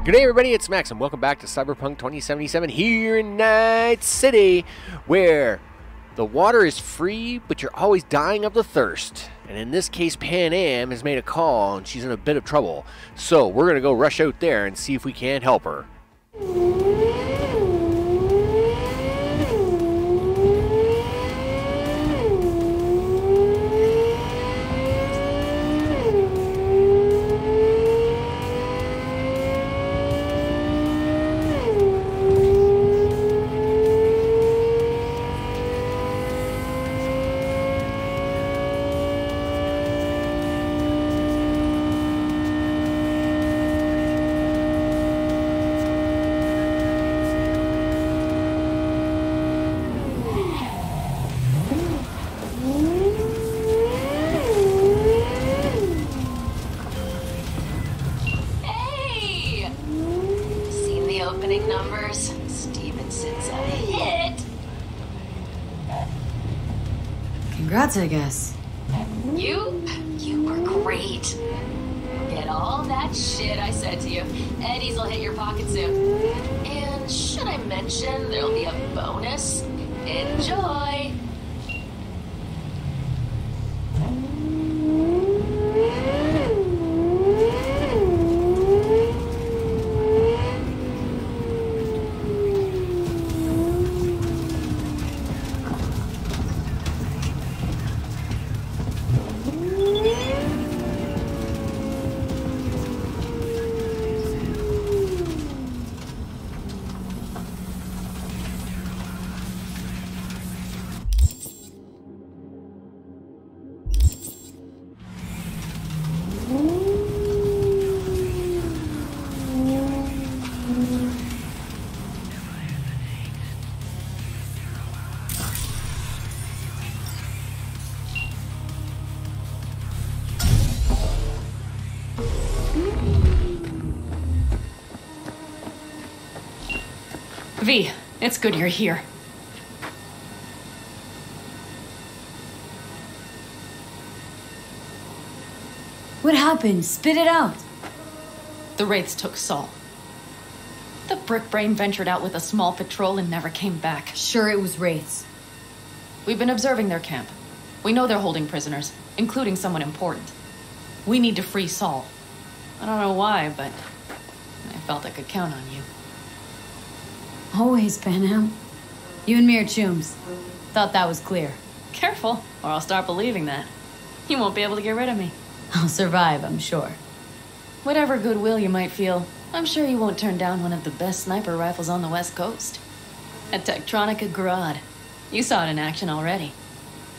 Good day, everybody. It's Max, and welcome back to Cyberpunk 2077 here in Night City, where the water is free, but you're always dying of the thirst. And in this case, Panam has made a call, and she's in a bit of trouble. So we're going to go rush out there and see if we can't help her. Congrats, I guess. You were great. Get all that shit I said to you. Eddies will hit your pocket soon. And should I mention there'll be a bonus? Enjoy! V, it's good you're here. What happened? Spit it out. The Wraiths took Saul. The Brickbrain ventured out with a small patrol and never came back. Sure, it was Wraiths. We've been observing their camp. We know they're holding prisoners, including someone important. We need to free Saul. I don't know why, but I felt I could count on you. Always, Panam. You and me are chums. Thought that was clear. Careful, or I'll start believing that. You won't be able to get rid of me. I'll survive, I'm sure. Whatever goodwill you might feel, I'm sure you won't turn down one of the best sniper rifles on the West Coast. A Tektronica Grad. You saw it in action already.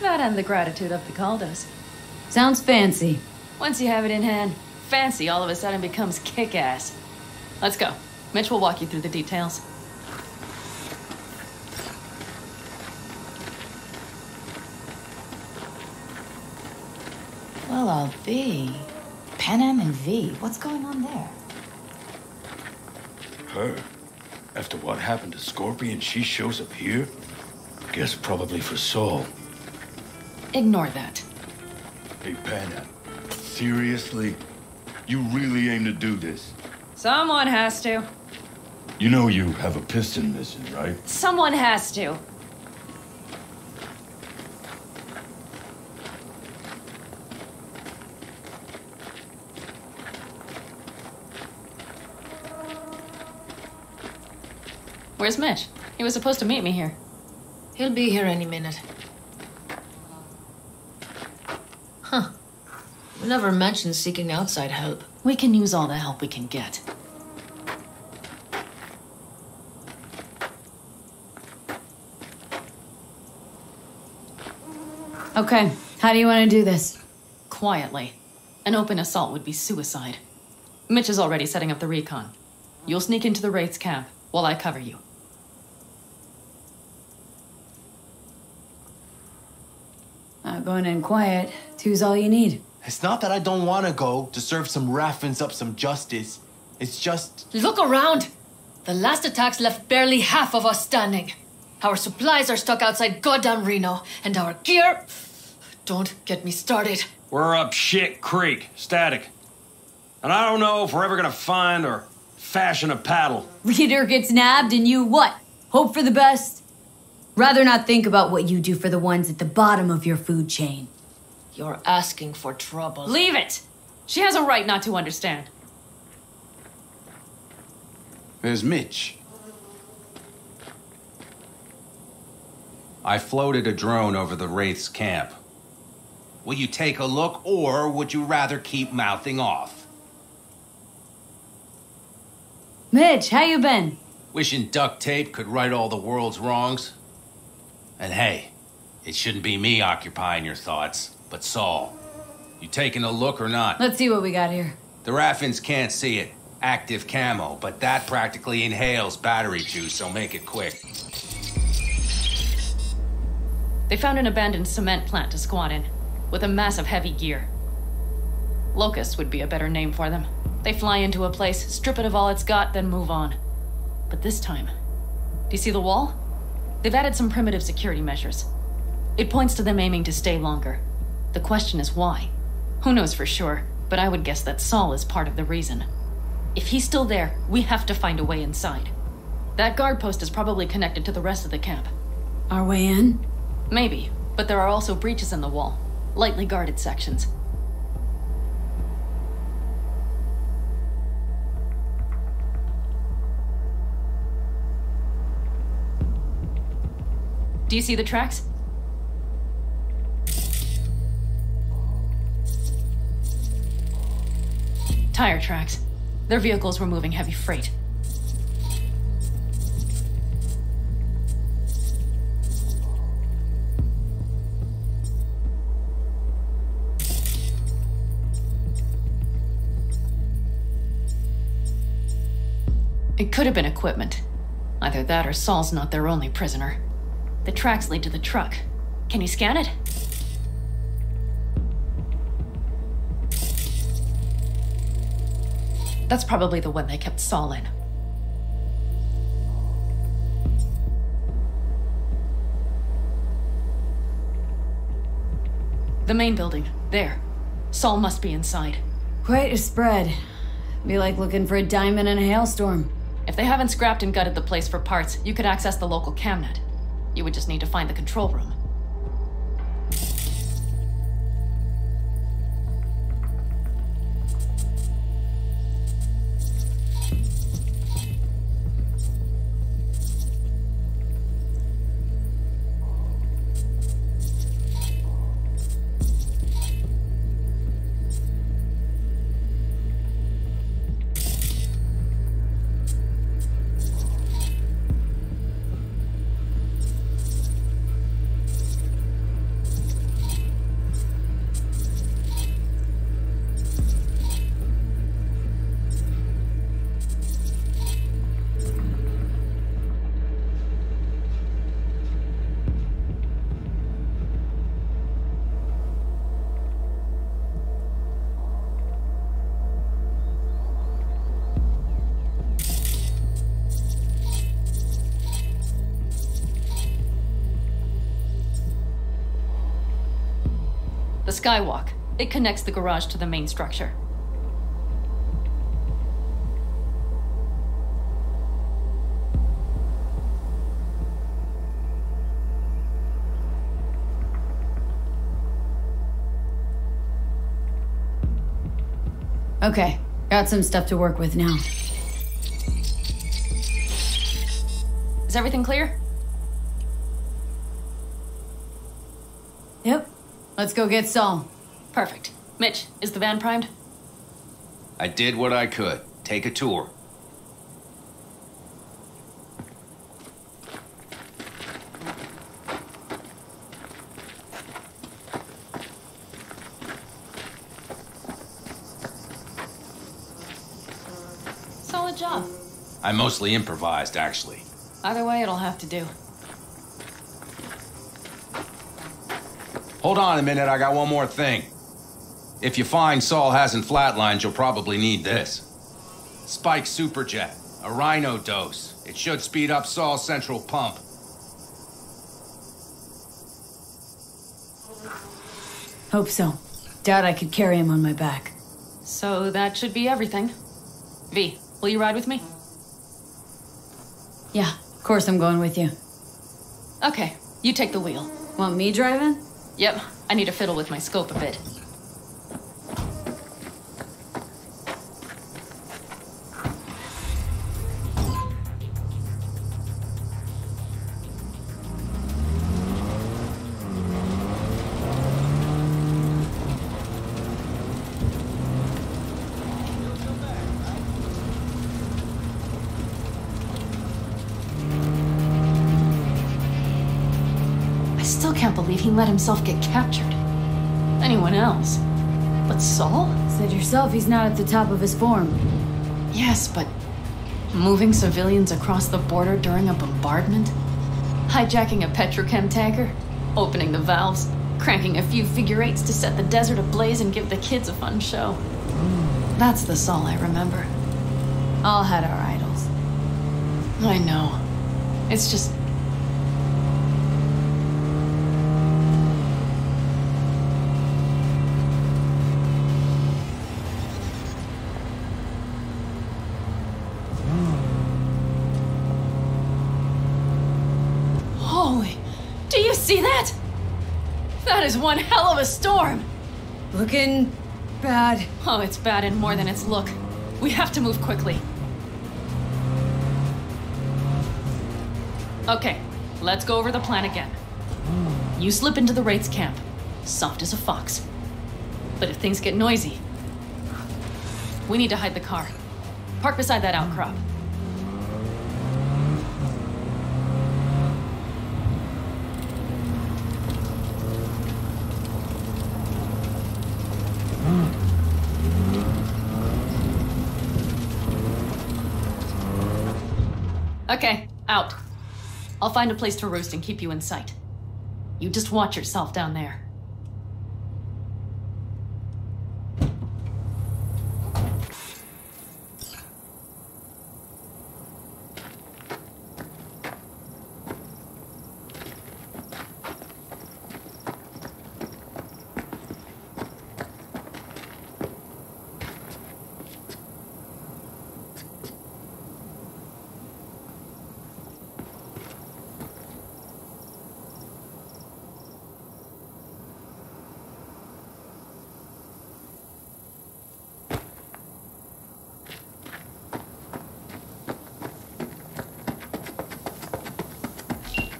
That and the gratitude of the Caldos. Sounds fancy. Once you have it in hand, fancy all of a sudden becomes kick-ass. Let's go. Mitch will walk you through the details. Well, I'll be. Panam and V, what's going on there? Her? After what happened to Scorpion, she shows up here? Guess probably for Saul. Ignore that. Hey, Panam. Seriously? You really aim to do this? Someone has to. You know you have a piston mission, right? Someone has to. Where's Mitch? He was supposed to meet me here. He'll be here any minute. Huh. We never mentioned seeking outside help. We can use all the help we can get. Okay, how do you want to do this? Quietly. An open assault would be suicide. Mitch is already setting up the recon. You'll sneak into the Wraith's camp while I cover you. Going in quiet. Two's all you need. It's not that I don't want to go to serve some Raffins up some justice. It's just... Look around! The last attacks left barely half of us standing. Our supplies are stuck outside goddamn Reno, and our gear... Don't get me started. We're up shit creek, static. And I don't know if we're ever gonna find or Fashion a paddle. Leader gets nabbed and you what? Hope for the best? Rather not think about what you do for the ones at the bottom of your food chain. You're asking for trouble. Leave it! She has a right not to understand. There's Mitch. I floated a drone over the Wraith's camp. Will you take a look, or would you rather keep mouthing off? Mitch, how you been? Wishing duct tape could right all the world's wrongs? And hey, it shouldn't be me occupying your thoughts, but Saul. You taking a look or not? Let's see what we got here. The Raffins can't see it. Active camo, but that practically inhales battery juice, so make it quick. They found an abandoned cement plant to squat in, with a massive heavy gear. Locusts would be a better name for them. They fly into a place, strip it of all it's got, then move on. But this time, do you see the wall? They've added some primitive security measures. It points to them aiming to stay longer. The question is why? Who knows for sure, but I would guess that Saul is part of the reason. If he's still there, we have to find a way inside. That guard post is probably connected to the rest of the camp. Our way in? Maybe, but there are also breaches in the wall. Lightly guarded sections. Do you see the tracks? Tire tracks. Their vehicles were moving heavy freight. It could have been equipment. Either that or Saul's not their only prisoner. The tracks lead to the truck. Can you scan it? That's probably the one they kept Saul in. The main building. There. Saul must be inside. Quite a spread. Be like looking for a diamond in a hailstorm. If they haven't scrapped and gutted the place for parts, you could access the local camnet. You would just need to find the control room. The skywalk. It connects the garage to the main structure. Okay, got some stuff to work with now. Is everything clear? Yep. Let's go get Saul. Perfect. Mitch, is the van primed? I did what I could. Take a tour. Solid job. I mostly improvised, actually. Either way, it'll have to do. Hold on a minute, I got one more thing. If you find Saul hasn't flatlined, you'll probably need this. Spike Superjet, a rhino dose. It should speed up Saul's central pump. Hope so. Doubt I could carry him on my back. So that should be everything. V, Will you ride with me? Yeah, of course I'm going with you. Okay, you take the wheel. Want me driving? Yep, I need to fiddle with my scope a bit. I still can't believe he let himself get captured. Anyone else? But Saul? Said yourself he's not at the top of his form. Yes, but moving civilians across the border during a bombardment? Hijacking a petrochem tanker? Opening the valves? Cranking a few figure eights to set the desert ablaze and give the kids a fun show? That's the Saul I remember. All had our idols. I know. It's just... Holy... Do you see that? That is one hell of a storm! Looking bad. Oh, it's bad in more than its look. We have to move quickly. Okay, let's go over the plan again. You slip into the Wraith's camp, soft as a fox. But if things get noisy, we need to hide the car. Park beside that outcrop. Okay, out. I'll find a place to roost and keep you in sight. You just watch yourself down there.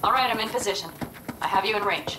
All right, I'm in position. I have you in range.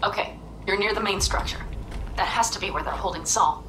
Okay, you're near the main structure. That has to be where they're holding Saul.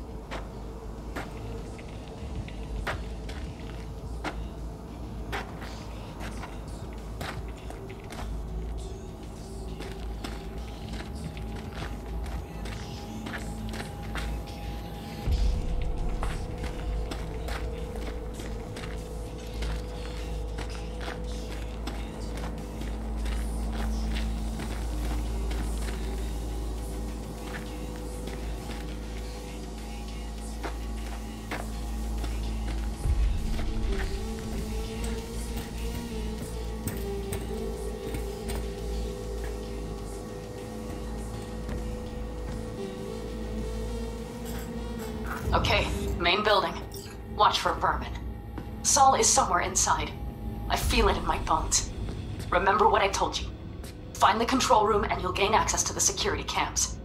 Okay, main building. Watch for vermin. Saul is somewhere inside. I feel it in my bones. Remember what I told you. Find the control room and you'll gain access to the security cams.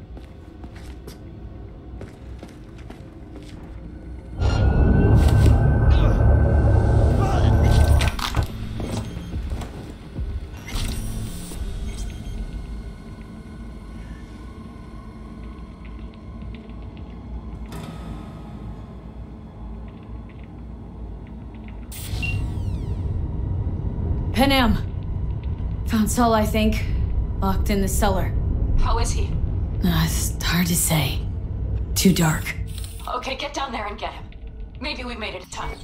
Panam. Found Saul, I think. Locked in the cellar. How is he? It's hard to say. Too dark. Okay, get down there and get him. Maybe we made it in time.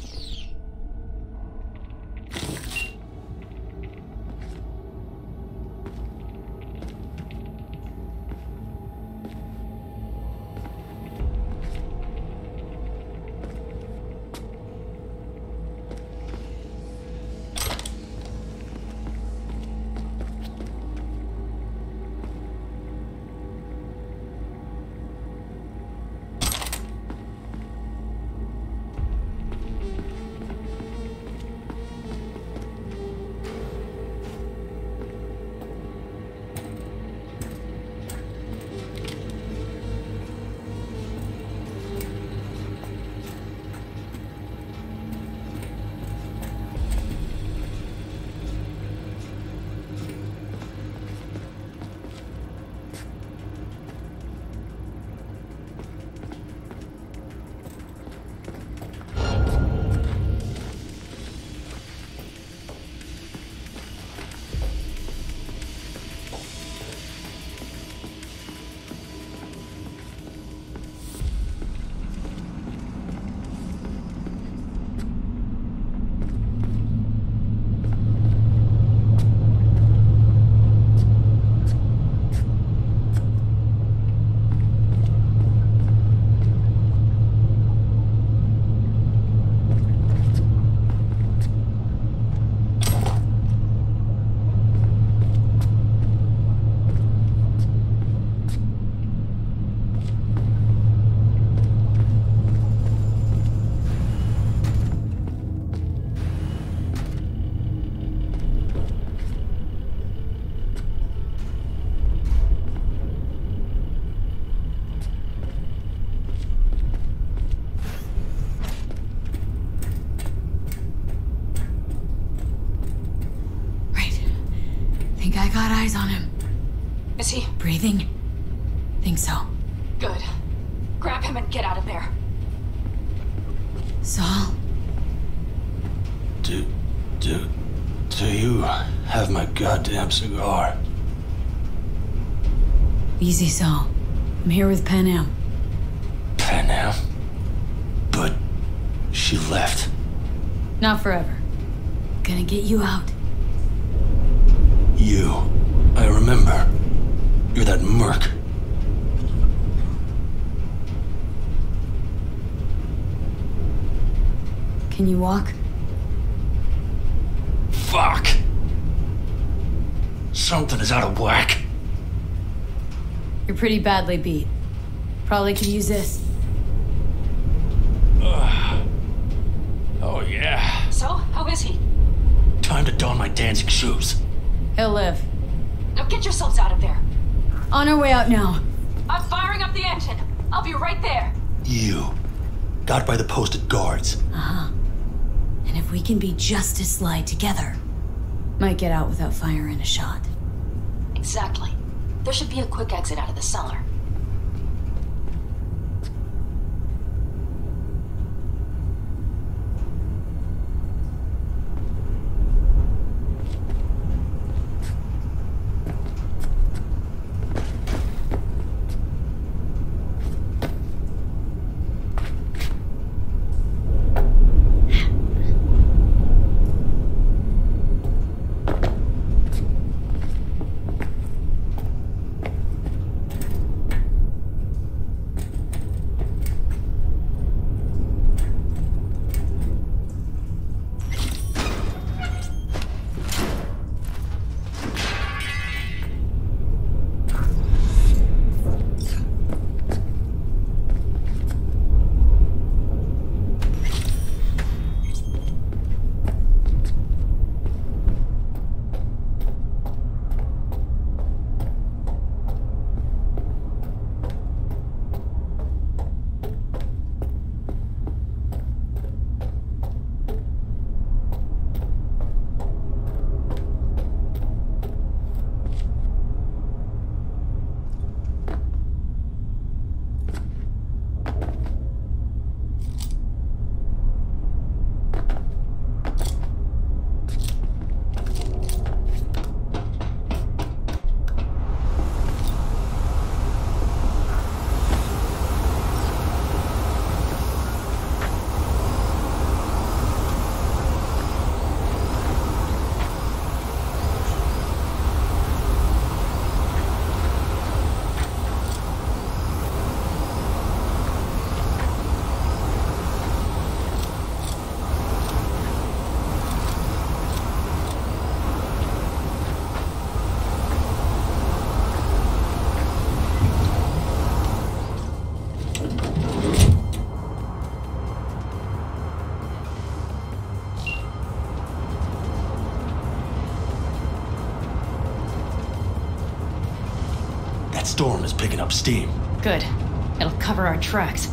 I got eyes on him. Is he? Breathing? Think so. Good. Grab him and get out of there. Saul? Do you have my goddamn cigar? Easy, Saul. I'm here with Panam. Panam? But she left. Not forever. Gonna get you out. You. I remember. You're that merc. Can you walk? Fuck! Something is out of whack. You're pretty badly beat. Probably could use this. Oh, yeah. So, how is he? Time to don my dancing shoes. He'll live. Now get yourselves out of there. On our way out now. I'm firing up the engine. I'll be right there. You. Got by the posted guards. Uh-huh. And if we can be just as sly together, might get out without firing a shot. Exactly. There should be a quick exit out of the cellar. That storm is picking up steam. Good. It'll cover our tracks.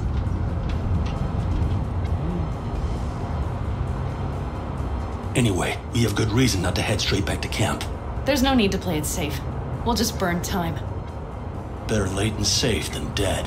Anyway, we have good reason not to head straight back to camp. There's no need to play it safe. We'll just burn time. Better late and safe than dead.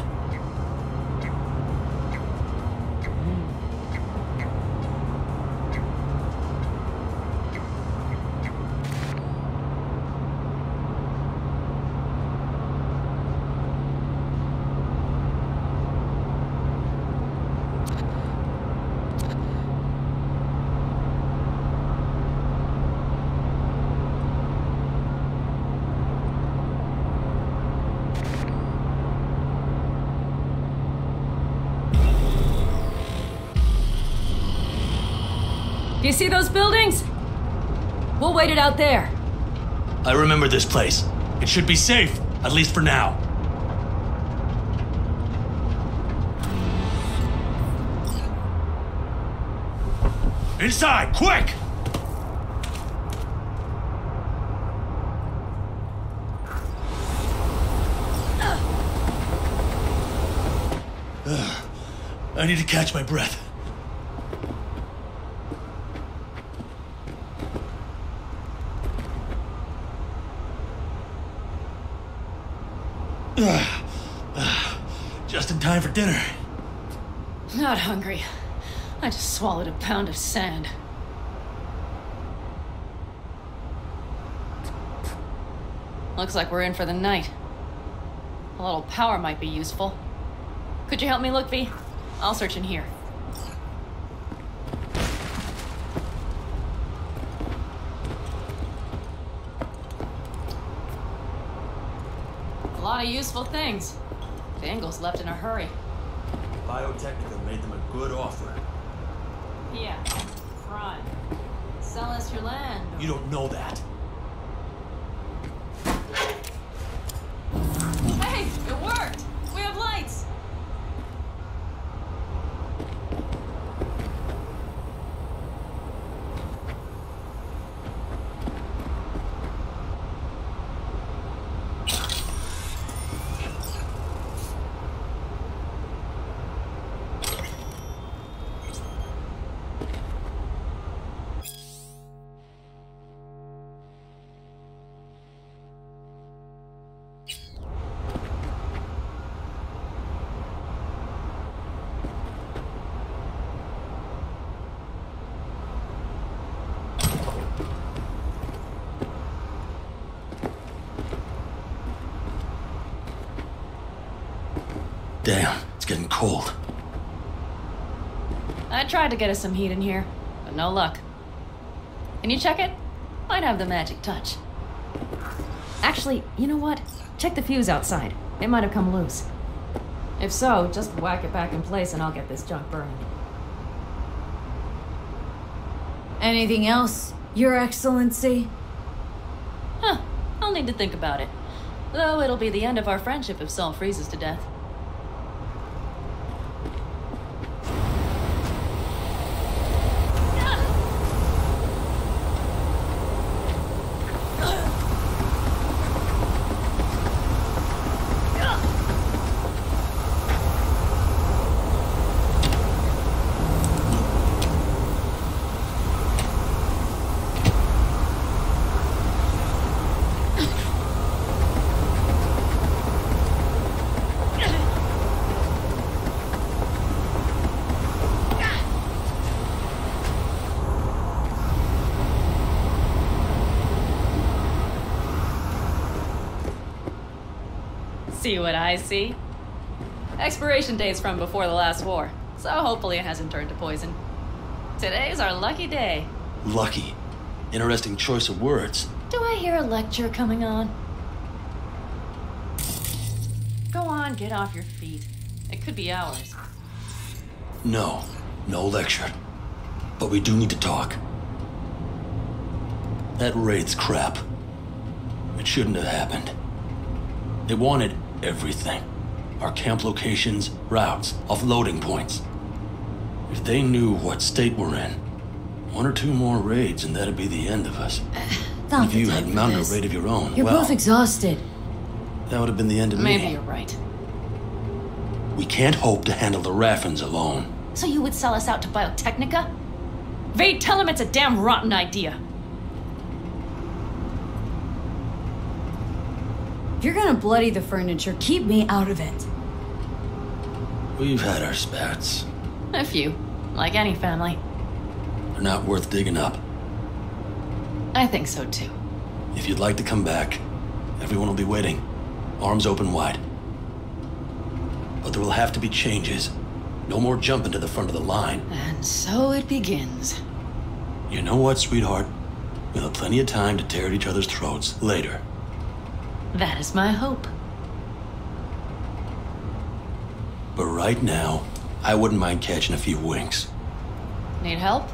Do you see those buildings? We'll wait it out there. I remember this place. It should be safe, at least for now. Inside, quick! I need to catch my breath. Just in time for dinner. Not hungry. I just swallowed a pound of sand. Looks like we're in for the night. A little power might be useful. Could you help me look, V? I'll search in here. A lot of useful things. Dangles left in a hurry. Biotechnica made them a good offer. Yeah, crime. Sell us your land. You don't know that. Hey, it worked! We have lights! Damn, it's getting cold. I tried to get us some heat in here, but no luck. Can you check it? Might have the magic touch. Actually, you know what? Check the fuse outside. It might have come loose. If so, just whack it back in place and I'll get this junk burning. Anything else, Your Excellency? Huh, I'll need to think about it. Though it'll be the end of our friendship if Saul freezes to death. See what I see? Expiration date's from before the last war, so hopefully it hasn't turned to poison. Today's our lucky day. Lucky. Interesting choice of words. Do I hear a lecture coming on? Go on, get off your feet. It could be hours. No, no lecture. But we do need to talk. That raid's crap. It shouldn't have happened. They wanted everything. Our camp locations, routes, offloading points. If they knew what state we're in, one or two more raids and that'd be the end of us. If you had mounted a raid of your own, You're well, both exhausted. that would have been the end of me. Maybe you're right. We can't hope to handle the Raffins alone. So you would sell us out to Biotechnica? Vade, tell him it's a damn rotten idea. If you're gonna bloody the furniture, keep me out of it. We've had our spats. A few, like any family. They're not worth digging up. I think so too. If you'd like to come back, everyone will be waiting, arms open wide. But there will have to be changes. No more jumping to the front of the line. And so it begins. You know what, sweetheart? We'll have plenty of time to tear at each other's throats later. That is my hope. But right now, I wouldn't mind catching a few winks. Need help?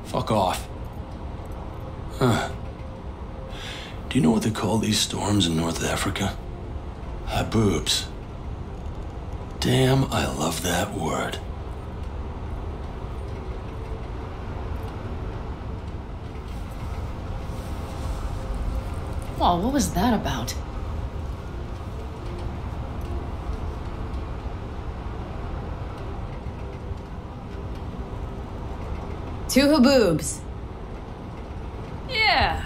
Fuck off. Huh. Do you know what they call these storms in North Africa? Haboobs. Damn, I love that word. Well, what was that about? Two haboobs. Yeah.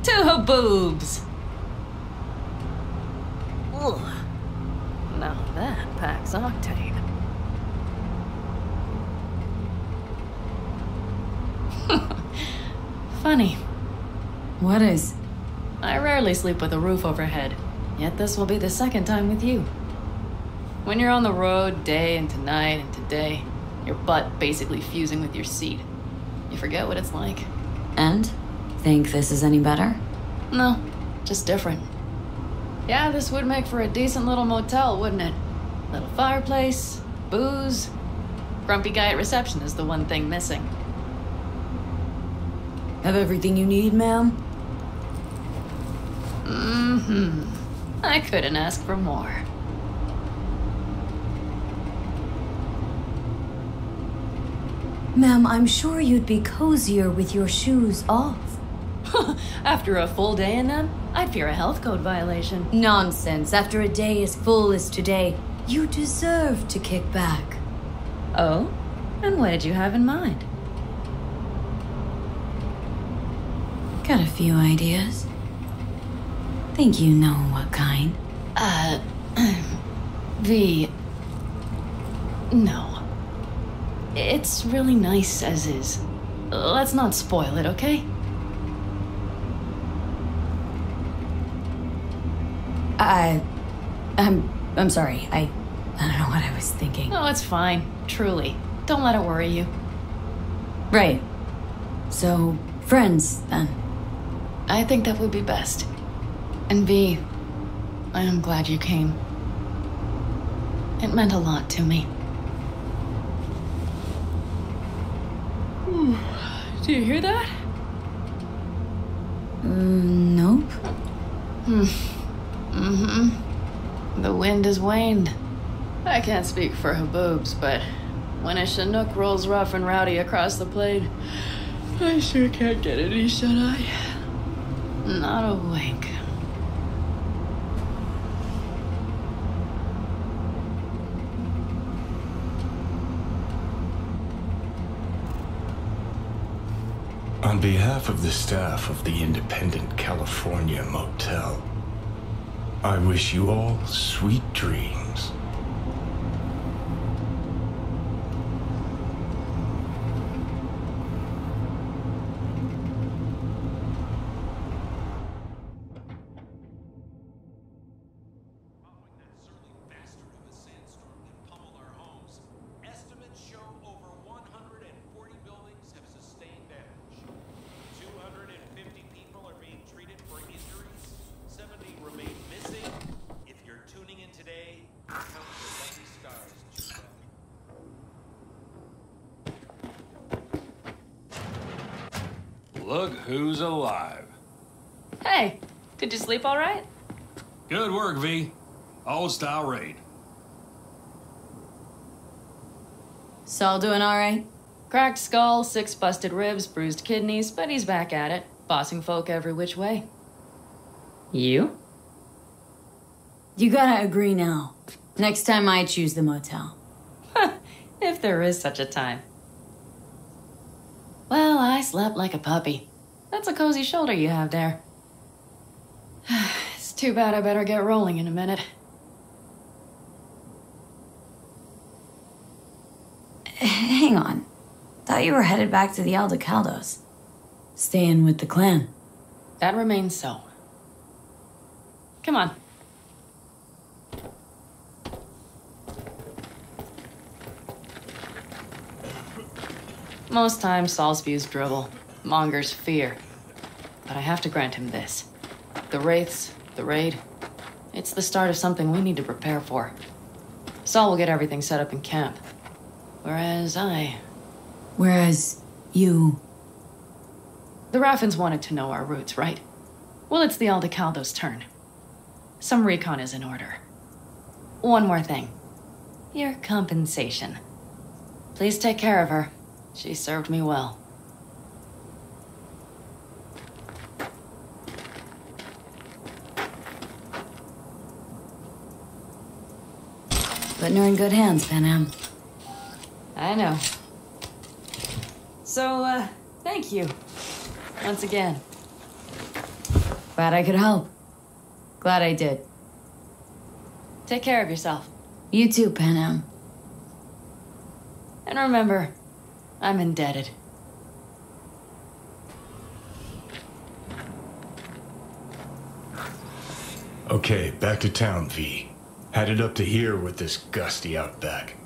Two haboobs. Ugh. Now that packs octane. Funny. What is? I rarely sleep with a roof overhead, yet this will be the second time with you. When you're on the road day into night into day, your butt basically fusing with your seat, you forget what it's like. And? Think this is any better? No, just different. Yeah, this would make for a decent little motel, wouldn't it? Little fireplace, booze. Grumpy guy at reception is the one thing missing. Have everything you need, ma'am? Mm-hmm. I couldn't ask for more. Ma'am, I'm sure you'd be cozier with your shoes off. After a full day in them, I'd fear a health code violation. Nonsense. After a day as full as today, you deserve to kick back. Oh? And what did you have in mind? Got a few ideas. Think you know what kind. No. It's really nice as is. Let's not spoil it, okay? I'm sorry. I don't know what I was thinking. No, it's fine. Truly. Don't let it worry you. Right. So, friends, then. I think that would be best. And V, I am glad you came. It meant a lot to me. Do you hear that? Nope. The wind has waned. I can't speak for Haboobs, but when a Chinook rolls rough and rowdy across the plain, I sure can't get any shut-eye. Not a wink. On behalf of the staff of the Independent California Motel, I wish you all sweet dreams. Look who's alive. Hey, did you sleep all right? Good work, V. Old style raid. Saul doing all right? Cracked skull, 6 busted ribs, bruised kidneys, but he's back at it, bossing folk every which way. You? You gotta agree now. Next time I choose the motel. If there is such a time. Well, I slept like a puppy. That's a cozy shoulder you have there. It's too bad I better get rolling in a minute. Hang on. Thought you were headed back to the Aldecaldos. Staying with the clan. That remains so. Come on. Most times, Saul spews drivel, mongers fear. But I have to grant him this. The Wraiths, the raid, it's the start of something we need to prepare for. Saul will get everything set up in camp. Whereas you... The Raffins wanted to know our roots, right? Well, it's the Aldecaldos' turn. Some recon is in order. One more thing. Your compensation. Please take care of her. She served me well. Putting her in good hands, Panam. I know. So, thank you. Once again. Glad I could help. Glad I did. Take care of yourself. You too, Panam. And remember, I'm indebted. Okay, back to town, V. Headed up to here with this gusty outback.